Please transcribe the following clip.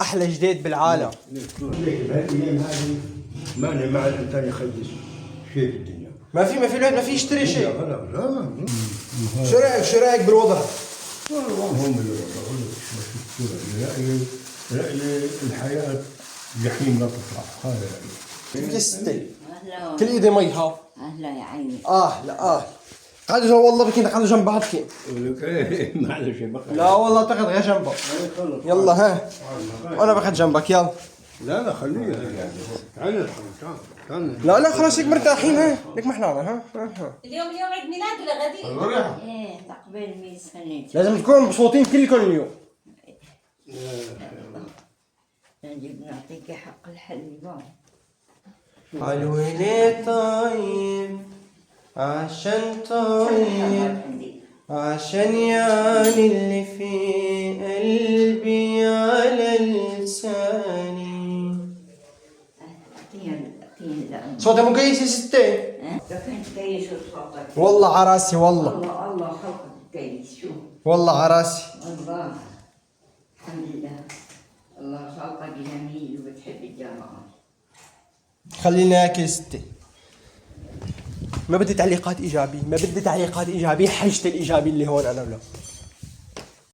احلى جديد بالعالم. بهالايام هذه ماني مع الانسان يخلص شيء في الدنيا. ما في يشتري شيء. لا شو رايك بالوضع؟ هم اللي رأي الحياة جحيم لا تطلع. هذا رأيي. كيف يا ستي؟ أهلا كل ايدي ميها. أهلا يا عيني. لا قعدوا والله بكين قعدوا جنب بعضكين. لك ايه معلش بقى. لا والله تاخذ غير جنبك. يلا ها وانا باخذ جنبك يلا. لا خليه تعال تعال. لا خلاص هيك مرتاحين ها لك ما احنا ها. اليوم عيد ميلاد ولا غدير؟ ايه تقبل 100 سنة. لازم تكونوا مبسوطين كلكم اليوم. نجيب نعطيك حق الحليب. الولي طيب عشان طيب عشان يعني اللي في قلبي على لساني. صوتي مو كويس يا ستي؟ كنت كيس صوتك. والله عراسي والله. الله خلقك كيس. شوف والله عراسي. الله الحمد لله. الله خلقك جميل وبتحب الجمال. خلينا هيك يا ستي. ما بدي تعليقات ايجابيه، حاجتي الايجابي اللي هون انا ولا